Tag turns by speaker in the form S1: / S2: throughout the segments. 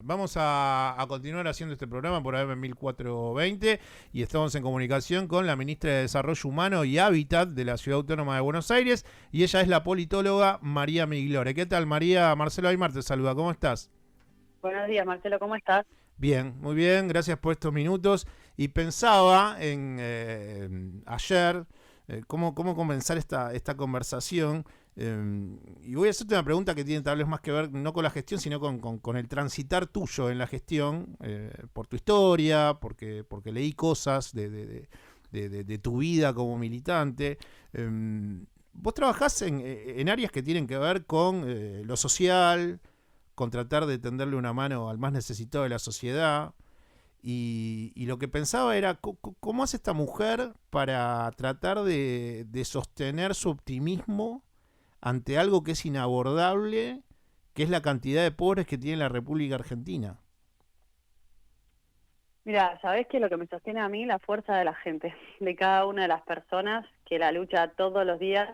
S1: Vamos a continuar haciendo este programa por AM 1420 y estamos en comunicación con la ministra de Desarrollo Humano y Hábitat de la Ciudad Autónoma de Buenos Aires y ella es la politóloga María Miglore. ¿Qué tal, María? Marcelo Aymar te saluda, ¿cómo estás?
S2: Buenos días, Marcelo, ¿cómo estás?
S1: Bien, muy bien, gracias por estos minutos. Y pensaba en ayer cómo comenzar esta conversación. Y voy a hacerte una pregunta que tiene tal vez más que ver no con la gestión, sino con el transitar tuyo en la gestión, por tu historia, porque leí cosas de tu vida como militante. Vos trabajás en áreas que tienen que ver con lo social, con tratar de tenderle una mano al más necesitado de la sociedad. Y lo que pensaba era cómo hace esta mujer para tratar de sostener su optimismo ante algo que es inabordable, que es la cantidad de pobres que tiene la República Argentina.
S2: Mira, sabés que lo que me sostiene a mí, la fuerza de la gente, de cada una de las personas que la lucha todos los días,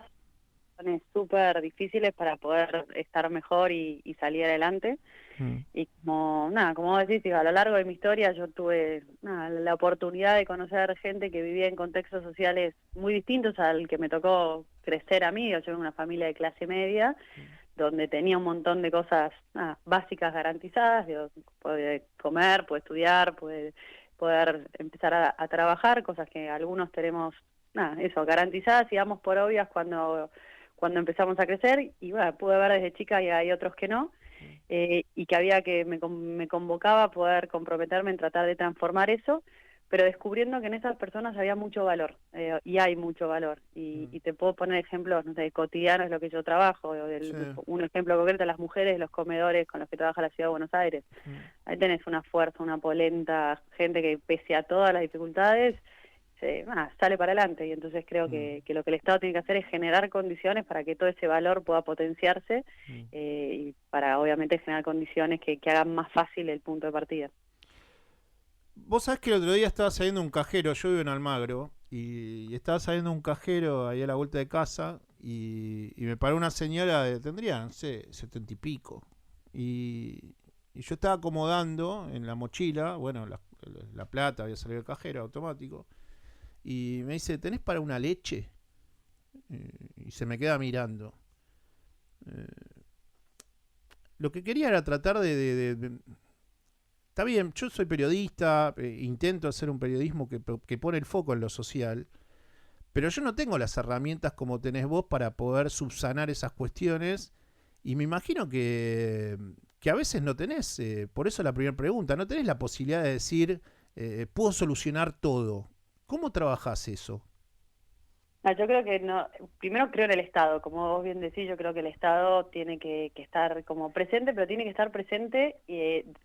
S2: son súper difíciles para poder estar mejor y salir adelante.
S1: Mm.
S2: Y como vos decís, digo, a lo largo de mi historia yo tuve la oportunidad de conocer gente que vivía en contextos sociales muy distintos al que me tocó crecer a mí. Yo vengo de una familia de clase media, donde tenía un montón de cosas básicas garantizadas, digo, puede comer, puede estudiar, puede poder empezar a trabajar, cosas que algunos tenemos, eso, garantizadas y damos por obvias cuando empezamos a crecer, y bueno, pude ver desde chica y hay otros que no, y que había que me convocaba a poder comprometerme en tratar de transformar eso, pero descubriendo que en esas personas había mucho valor, y hay mucho valor, y te puedo poner ejemplos, no sé, cotidianos, lo que yo trabajo,
S1: Sí.
S2: un ejemplo concreto, las mujeres, los comedores con los que trabaja la Ciudad de Buenos Aires.
S1: Mm.
S2: Ahí tenés una fuerza, una polenta, gente que pese a todas las dificultades, sale para adelante, y entonces creo
S1: Mm.
S2: que lo que el Estado tiene que hacer es generar condiciones para que todo ese valor pueda potenciarse,
S1: Mm.
S2: y para obviamente generar condiciones que hagan más fácil el punto de partida.
S1: Vos sabés que el otro día estaba saliendo un cajero, yo vivo en Almagro, y estaba saliendo un cajero ahí a la vuelta de casa, y me paró una señora tendría, no sé, 70 y pico. Y yo estaba acomodando en la mochila, bueno, la plata, había salido el cajero automático, y me dice, ¿tenés para una leche? Y se me queda mirando. Eh, lo que quería era tratar Está bien, yo soy periodista, intento hacer un periodismo que pone el foco en lo social, pero yo no tengo las herramientas como tenés vos para poder subsanar esas cuestiones y me imagino que a veces no tenés, por eso la primera pregunta, no tenés la posibilidad de decir, puedo solucionar todo. ¿Cómo trabajás eso?
S2: Yo creo que no, primero creo en el Estado, como vos bien decís, yo creo que el Estado tiene que estar como presente, pero tiene que estar presente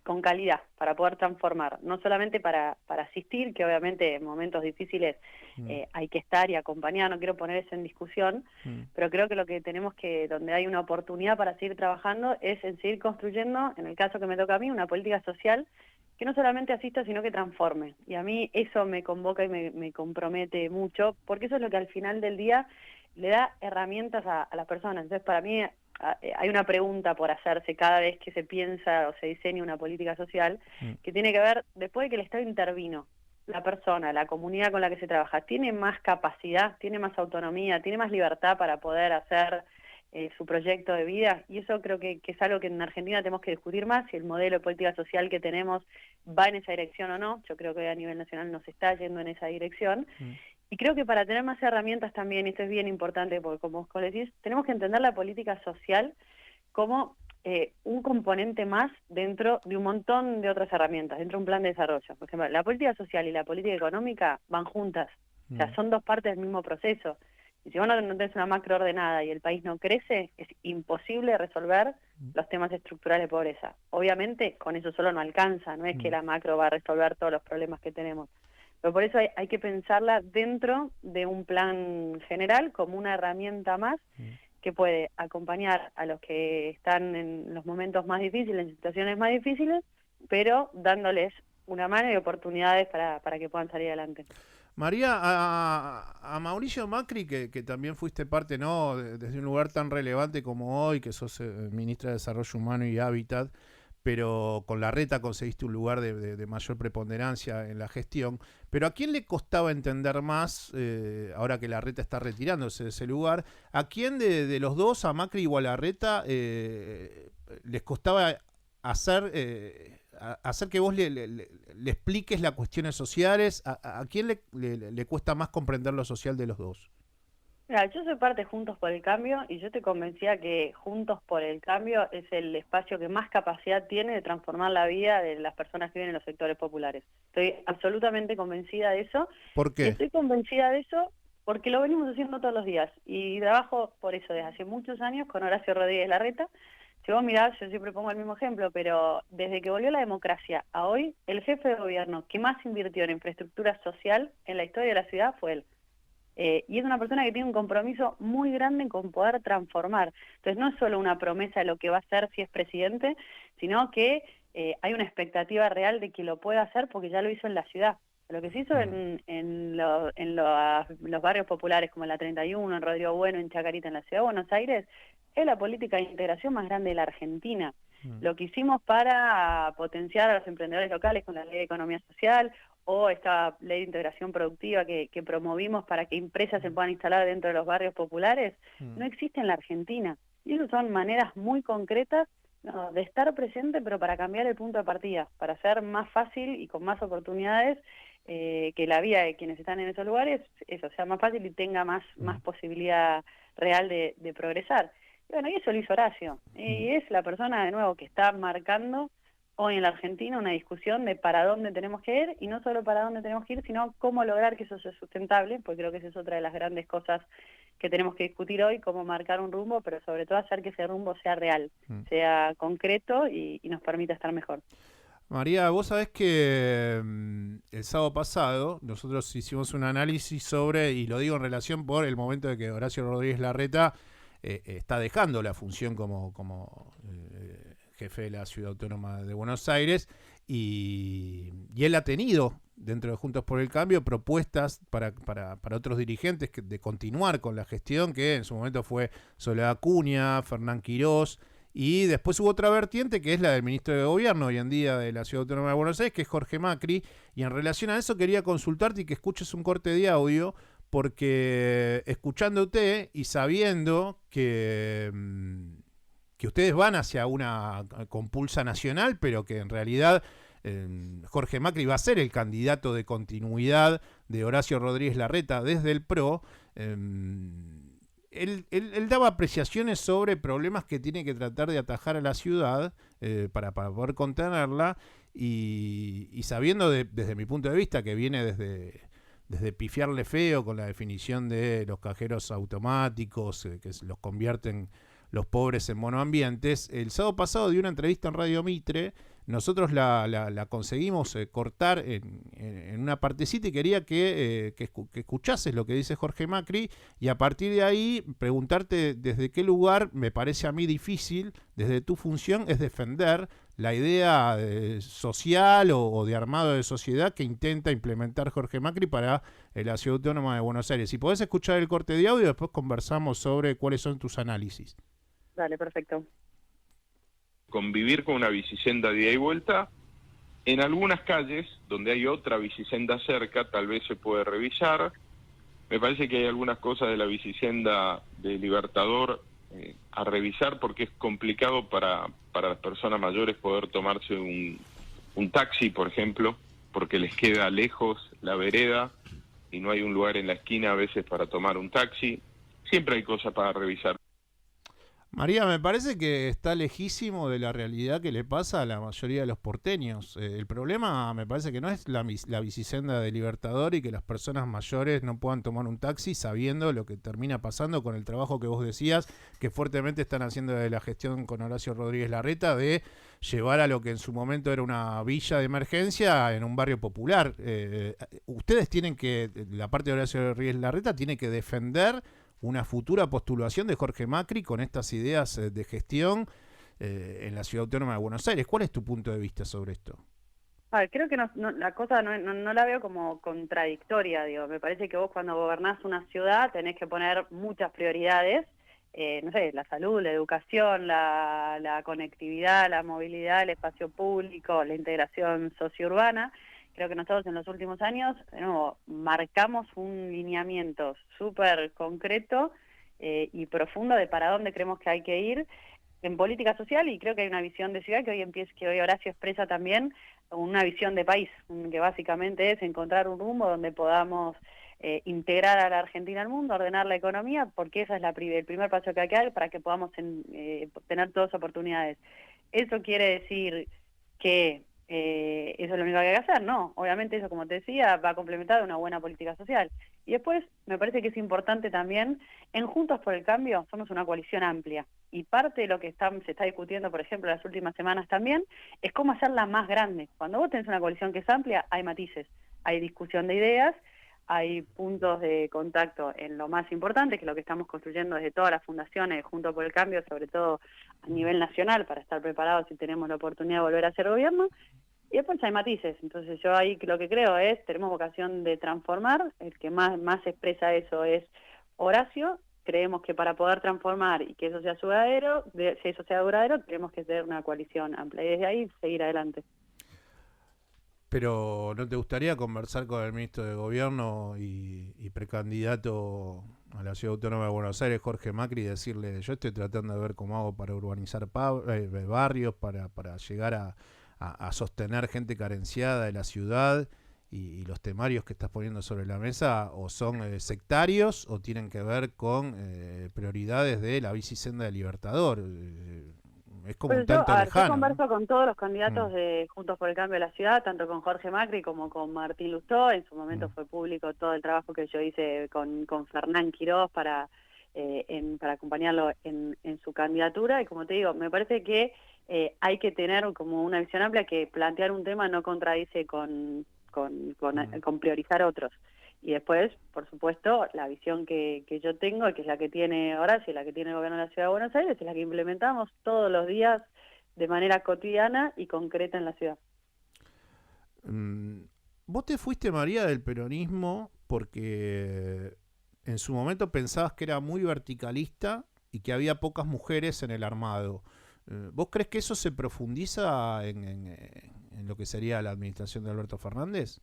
S2: con calidad para poder transformar, no solamente para asistir, que obviamente en momentos difíciles
S1: Mm.
S2: hay que estar y acompañar, no quiero poner eso en discusión,
S1: Mm.
S2: pero creo que lo que tenemos que, donde hay una oportunidad para seguir trabajando, es en seguir construyendo, en el caso que me toca a mí, una política social que no solamente asista, sino que transforme. Y a mí eso me convoca y me compromete mucho, porque eso es lo que al final del día le da herramientas a las personas. Entonces, para mí hay una pregunta por hacerse cada vez que se piensa o se diseña una política social,
S1: Mm.
S2: que tiene que ver, después de que el Estado intervino, la persona, la comunidad con la que se trabaja, tiene más capacidad, tiene más autonomía, tiene más libertad para poder hacer su proyecto de vida, y eso creo que es algo que en Argentina tenemos que discutir más, si el modelo de política social que tenemos va en esa dirección o no. Yo creo que a nivel nacional no se está yendo en esa dirección,
S1: Mm.
S2: y creo que para tener más herramientas también, y esto es bien importante porque como vos decís, tenemos que entender la política social como un componente más dentro de un montón de otras herramientas, dentro de un plan de desarrollo. Por ejemplo, la política social y la política económica van juntas, o sea,
S1: Mm.
S2: son dos partes del mismo proceso. Y si vos no tenés una macro ordenada y el país no crece, es imposible resolver los temas estructurales de pobreza. Obviamente, con eso solo no alcanza, no es que
S1: Mm.
S2: la macro va a resolver todos los problemas que tenemos. Pero por eso hay que pensarla dentro de un plan general como una herramienta más
S1: Mm.
S2: que puede acompañar a los que están en los momentos más difíciles, en situaciones más difíciles, pero dándoles una mano y oportunidades para que puedan salir adelante.
S1: María, a Mauricio Macri, que también fuiste parte, ¿no? Desde un lugar tan relevante como hoy, que sos ministra de Desarrollo Humano y Hábitat, pero con Larreta conseguiste un lugar de mayor preponderancia en la gestión. Pero ¿a quién le costaba entender más, ahora que Larreta está retirándose de ese lugar, a quién de los dos, a Macri o a Larreta, les costaba hacer, hacer que vos le expliques las cuestiones sociales? ¿A quién le cuesta más comprender lo social de los dos?
S2: Mira, yo soy parte de Juntos por el Cambio y yo estoy convencida que Juntos por el Cambio es el espacio que más capacidad tiene de transformar la vida de las personas que viven en los sectores populares. Estoy absolutamente convencida de eso.
S1: ¿Por
S2: Y
S1: qué?
S2: estoy convencida de eso porque lo venimos haciendo todos los días y trabajo por eso desde hace muchos años con Horacio Rodríguez Larreta. Si vos mirás, yo siempre pongo el mismo ejemplo, pero desde que volvió la democracia a hoy, el jefe de gobierno que más invirtió en infraestructura social en la historia de la ciudad fue él. Y es una persona que tiene un compromiso muy grande con poder transformar. Entonces no es solo una promesa de lo que va a hacer si es presidente, sino que hay una expectativa real de que lo pueda hacer porque ya lo hizo en la ciudad. Lo que se hizo en los barrios populares como en la 31, en Rodrigo Bueno, en Chacarita, en la ciudad de Buenos Aires, es la política de integración más grande de la Argentina. Lo que hicimos para potenciar a los emprendedores locales con la ley de economía social o esta ley de integración productiva que promovimos para que empresas se puedan instalar dentro de los barrios populares, no existe en la Argentina. Y esas son maneras muy concretas, ¿no?, de estar presente, pero para cambiar el punto de partida, para hacer más fácil y con más oportunidades que la vida de quienes están en esos lugares, eso sea más fácil y tenga más posibilidad real de progresar. Y bueno, y eso lo hizo Horacio. Y es la persona, de nuevo, que está marcando hoy en la Argentina una discusión de para dónde tenemos que ir, y no solo para dónde tenemos que ir, sino cómo lograr que eso sea sustentable, porque creo que esa es otra de las grandes cosas que tenemos que discutir hoy, cómo marcar un rumbo, pero sobre todo hacer que ese rumbo sea real, sea concreto y nos permita estar mejor.
S1: María, vos sabés que el sábado pasado nosotros hicimos un análisis sobre, y lo digo en relación por el momento de que Horacio Rodríguez Larreta está dejando la función como jefe de la Ciudad Autónoma de Buenos Aires, y él ha tenido dentro de Juntos por el Cambio propuestas para otros dirigentes de continuar con la gestión, que en su momento fue Soledad Acuña, Fernán Quirós, y después hubo otra vertiente que es la del ministro de Gobierno hoy en día de la Ciudad Autónoma de Buenos Aires, que es Jorge Macri, y en relación a eso quería consultarte y que escuches un corte de audio, porque escuchándote y sabiendo que ustedes van hacia una compulsa nacional, pero que en realidad Jorge Macri va a ser el candidato de continuidad de Horacio Rodríguez Larreta desde el PRO, él daba apreciaciones sobre problemas que tiene que tratar de atajar a la ciudad para poder contenerla, y sabiendo desde mi punto de vista que viene desde pifiarle feo con la definición de los cajeros automáticos que los convierten los pobres en monoambientes. El sábado pasado dio una entrevista en Radio Mitre, nosotros la conseguimos cortar en una partecita, y quería que escuchases lo que dice Jorge Macri, y a partir de ahí preguntarte desde qué lugar, me parece a mí difícil, desde tu función, es defender la idea social o de armado de sociedad que intenta implementar Jorge Macri para la Ciudad Autónoma de Buenos Aires. Si podés escuchar el corte de audio, después conversamos sobre cuáles son tus análisis.
S2: Dale, perfecto.
S3: Convivir con una bicisenda de ida y vuelta. En algunas calles donde hay otra bicisenda cerca, tal vez se puede revisar. Me parece que hay algunas cosas de la bicisenda de Libertador a revisar, porque es complicado para las personas mayores poder tomarse un taxi, por ejemplo, porque les queda lejos la vereda y no hay un lugar en la esquina a veces para tomar un taxi. Siempre hay cosas para revisar.
S1: María, me parece que está lejísimo de la realidad que le pasa a la mayoría de los porteños. El problema me parece que no es la bicisenda de Libertador y que las personas mayores no puedan tomar un taxi, sabiendo lo que termina pasando con el trabajo que vos decías, que fuertemente están haciendo de la gestión con Horacio Rodríguez Larreta, de llevar a lo que en su momento era una villa de emergencia en un barrio popular. Ustedes tienen que, la parte de Horacio Rodríguez Larreta tiene que defender una futura postulación de Jorge Macri con estas ideas de gestión en la Ciudad Autónoma de Buenos Aires. ¿Cuál es tu punto de vista sobre esto?
S2: A ver, creo que la cosa no la veo como contradictoria, digo. Me parece que vos cuando gobernás una ciudad tenés que poner muchas prioridades no sé, la salud, la educación, la conectividad, la movilidad, el espacio público, la integración sociourbana. Creo que nosotros en los últimos años, de nuevo, marcamos un lineamiento súper concreto y profundo de para dónde creemos que hay que ir en política social, y creo que hay una visión de ciudad que hoy Horacio expresa también, una visión de país, que básicamente es encontrar un rumbo donde podamos integrar a la Argentina al mundo, ordenar la economía, porque ese es el primer paso que hay que dar para que podamos tener todas oportunidades. ¿Eso quiere decir que eso es lo único que hay que hacer? No, obviamente eso, como te decía, va complementado a una buena política social. Y después, me parece que es importante también, en Juntos por el Cambio somos una coalición amplia, y parte de lo que se está discutiendo, por ejemplo, en las últimas semanas también, es cómo hacerla más grande. Cuando vos tenés una coalición que es amplia, hay matices, hay discusión de ideas, hay puntos de contacto en lo más importante, que es lo que estamos construyendo desde todas las fundaciones, Juntos por el Cambio, sobre todo a nivel nacional, para estar preparados si tenemos la oportunidad de volver a ser gobierno. Y después hay matices, entonces yo ahí lo que creo es, tenemos vocación de transformar, el que más expresa eso es Horacio. Creemos que para poder transformar y que eso sea duradero, tenemos que tener una coalición amplia, y desde ahí seguir adelante.
S1: Pero ¿no te gustaría conversar con el ministro de Gobierno y precandidato a la Ciudad Autónoma de Buenos Aires, Jorge Macri, y decirle, yo estoy tratando de ver cómo hago para urbanizar barrios, para llegar a sostener gente carenciada de la ciudad, y los temarios que estás poniendo sobre la mesa o son sectarios o tienen que ver con prioridades de la bicisenda del Libertador? Es como un tanto lejano.
S2: Yo converso con todos los candidatos de Juntos por el Cambio de la ciudad, tanto con Jorge Macri como con Martín Lustó. En su momento fue público todo el trabajo que yo hice con Fernán Quirós para acompañarlo en su candidatura. Y como te digo, me parece que hay que tener como una visión amplia, que plantear un tema no contradice con priorizar otros. Y después, por supuesto, la visión que yo tengo, que es la que tiene Horacio y la que tiene el gobierno de la Ciudad de Buenos Aires, es la que implementamos todos los días de manera cotidiana y concreta en la ciudad.
S1: Vos te fuiste, María, del peronismo porque en su momento pensabas que era muy verticalista y que había pocas mujeres en el armado. ¿Vos crees que eso se profundiza en lo que sería la administración de Alberto Fernández?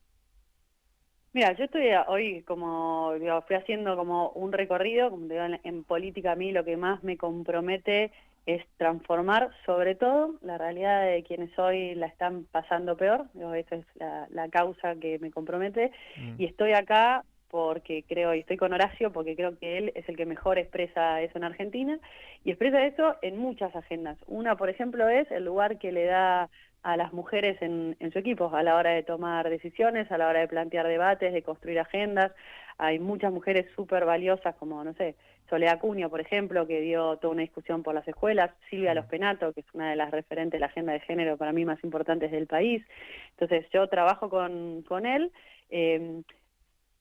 S2: Mira, yo estoy hoy fui haciendo como un recorrido, como te digo, en política a mí lo que más me compromete es transformar, sobre todo, la realidad de quienes hoy la están pasando peor. Esa es la causa que me compromete, y estoy acá porque creo, y estoy con Horacio porque creo que él es el que mejor expresa eso en Argentina, y expresa eso en muchas agendas. Una, por ejemplo, es el lugar que le da a las mujeres en su equipo, a la hora de tomar decisiones, a la hora de plantear debates, de construir agendas. Hay muchas mujeres súper valiosas, como, no sé, Soledad Acuña, por ejemplo, que dio toda una discusión por las escuelas, Silvia Los Penato, que es una de las referentes de la agenda de género para mí más importantes del país. Entonces yo trabajo con él,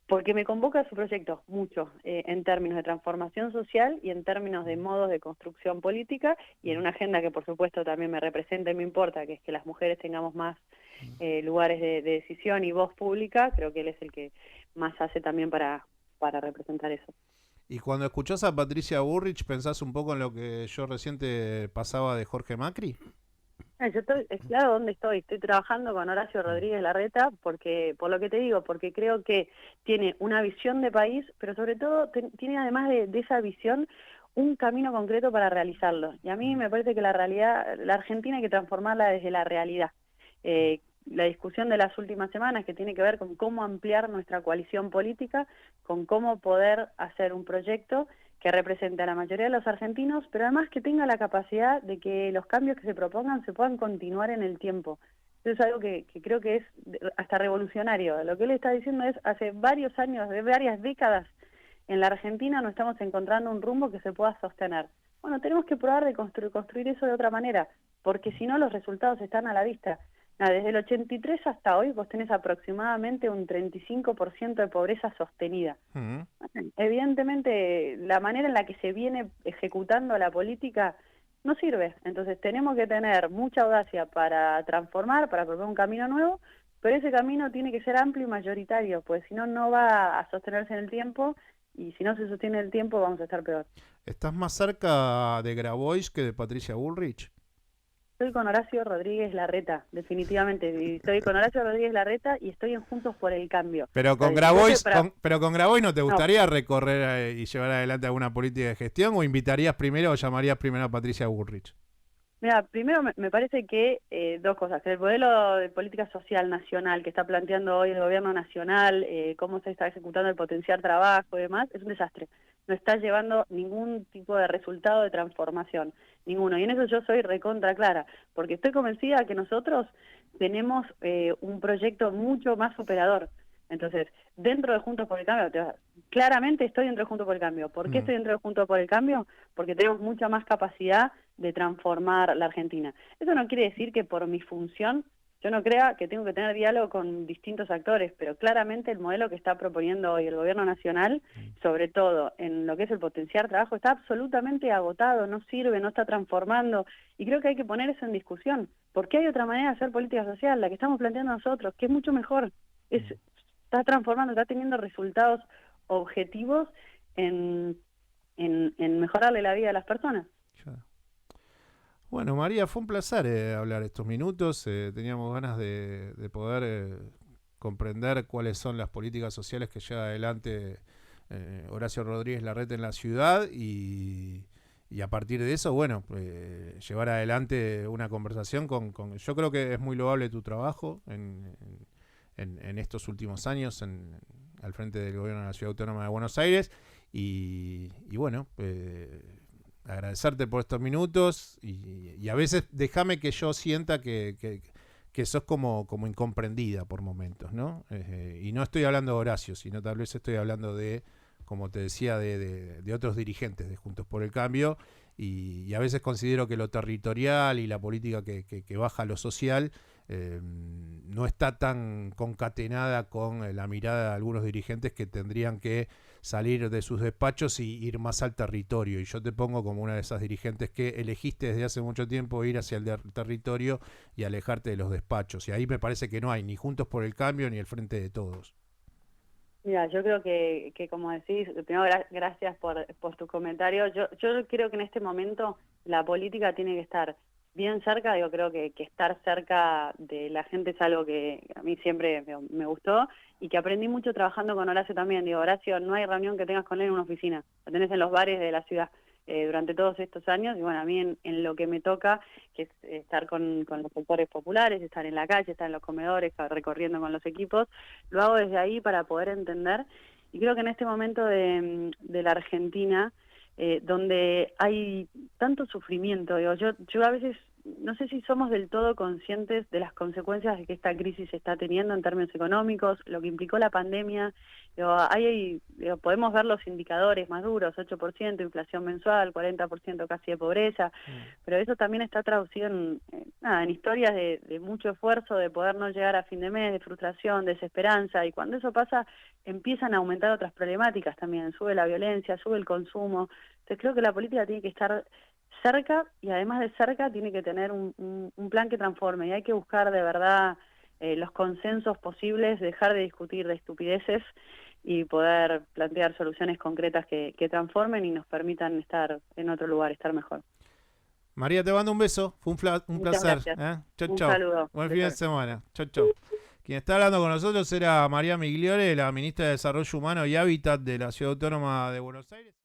S2: porque me convoca su proyecto mucho, en términos de transformación social y en términos de modos de construcción política, y en una agenda que por supuesto también me representa y me importa, que es que las mujeres tengamos más lugares de decisión y voz pública. Creo que él es el que más hace también para representar eso.
S1: Y cuando escuchás a Patricia Bullrich, ¿pensás un poco en lo que yo reciente pasaba de Jorge Macri?
S2: Yo es claro dónde estoy trabajando con Horacio Rodríguez Larreta, porque, por lo que te digo, porque creo que tiene una visión de país, pero sobre todo tiene, además de esa visión, un camino concreto para realizarlo. Y a mí me parece que la Argentina hay que transformarla desde la realidad. La discusión de las últimas semanas, que tiene que ver con cómo ampliar nuestra coalición política, con cómo poder hacer un proyecto que represente a la mayoría de los argentinos, pero además que tenga la capacidad de que los cambios que se propongan se puedan continuar en el tiempo. Eso es algo que creo que es hasta revolucionario. Lo que él está diciendo es, hace varios años, de varias décadas, en la Argentina no estamos encontrando un rumbo que se pueda sostener. Bueno, tenemos que probar de construir eso de otra manera, porque si no los resultados están a la vista. Desde el 83 hasta hoy vos tenés aproximadamente un 35% de pobreza sostenida. Evidentemente, la manera en la que se viene ejecutando la política no sirve. Entonces tenemos que tener mucha audacia para transformar, para proponer un camino nuevo, pero ese camino tiene que ser amplio y mayoritario, pues si no, no va a sostenerse en el tiempo, y si no se sostiene el tiempo vamos a estar peor.
S1: ¿Estás más cerca de Grabois que de Patricia Bullrich?
S2: Estoy con Horacio Rodríguez Larreta, definitivamente. Y estoy con Horacio Rodríguez Larreta y estoy en Juntos por el Cambio.
S1: Pero con Grabois, pero con Grabois ¿no te gustaría recorrer y llevar adelante alguna política de gestión o invitarías primero o llamarías primero a Patricia Bullrich?
S2: Mira, primero me parece que dos cosas. Que el modelo de política social nacional que está planteando hoy el gobierno nacional, cómo se está ejecutando el potenciar trabajo y demás, es un desastre. No está llevando ningún tipo de resultado de transformación, ninguno. Y en eso yo soy recontra clara, porque estoy convencida que nosotros tenemos un proyecto mucho más superador. Entonces, dentro de Juntos por el Cambio, claramente estoy dentro de Juntos por el Cambio. ¿Por qué estoy dentro de Juntos por el Cambio? Porque tenemos mucha más capacidad de transformar la Argentina. Eso no quiere decir que por mi función yo no crea que tengo que tener diálogo con distintos actores, pero claramente el modelo que está proponiendo hoy el gobierno nacional, sobre todo en lo que es el potenciar trabajo, está absolutamente agotado, no sirve, no está transformando, y creo que hay que poner eso en discusión, porque hay otra manera de hacer política social, la que estamos planteando nosotros, que es mucho mejor, está transformando, está teniendo resultados objetivos en mejorarle la vida a las personas.
S1: Bueno, María, fue un placer hablar estos minutos. Teníamos ganas de poder comprender cuáles son las políticas sociales que lleva adelante Horacio Rodríguez Larreta en la ciudad y a partir de eso, bueno, llevar adelante una conversación con... Yo creo que es muy loable tu trabajo en estos últimos años al frente del gobierno de la Ciudad Autónoma de Buenos Aires y bueno... agradecerte por estos minutos y a veces déjame que yo sienta que sos como incomprendida por momentos, ¿no? Y no estoy hablando de Horacio, sino tal vez estoy hablando de, como te decía, de otros dirigentes de Juntos por el Cambio y a veces considero que lo territorial y la política que baja a lo social no está tan concatenada con la mirada de algunos dirigentes que tendrían que salir de sus despachos y ir más al territorio. Y yo te pongo como una de esas dirigentes que elegiste desde hace mucho tiempo ir hacia el territorio y alejarte de los despachos. Y ahí me parece que no hay ni Juntos por el Cambio ni el Frente de Todos.
S2: Mira, yo creo que como decís, primero gracias por tu comentario. Yo creo que en este momento la política tiene que estar bien cerca. Yo creo que estar cerca de la gente es algo que a mí siempre me gustó y que aprendí mucho trabajando con Horacio también. Digo, Horacio, no hay reunión que tengas con él en una oficina, lo tenés en los bares de la ciudad durante todos estos años. Y bueno, a mí en lo que me toca, que es estar con los sectores populares, estar en la calle, estar en los comedores, recorriendo con los equipos, lo hago desde ahí para poder entender. Y creo que en este momento de la Argentina, donde hay tanto sufrimiento, digo, yo a veces no sé si somos del todo conscientes de las consecuencias de que esta crisis está teniendo en términos económicos, lo que implicó la pandemia. Podemos ver los indicadores más duros, 8%, inflación mensual, 40% casi de pobreza, pero eso también está traducido en historias de mucho esfuerzo, de poder no llegar a fin de mes, de frustración, desesperanza, y cuando eso pasa empiezan a aumentar otras problemáticas también, sube la violencia, sube el consumo. Entonces creo que la política tiene que estar cerca y además de cerca tiene que tener un plan que transforme y hay que buscar de verdad los consensos posibles, dejar de discutir de estupideces y poder plantear soluciones concretas que transformen y nos permitan estar en otro lugar, estar mejor.
S1: María, te mando un beso, fue un placer. Chau,
S2: un
S1: chau.
S2: Saludo.
S1: Buen fin de semana. Chau, chau. Quien está hablando con nosotros era María Migliore, la ministra de Desarrollo Humano y Hábitat de la Ciudad Autónoma de Buenos Aires.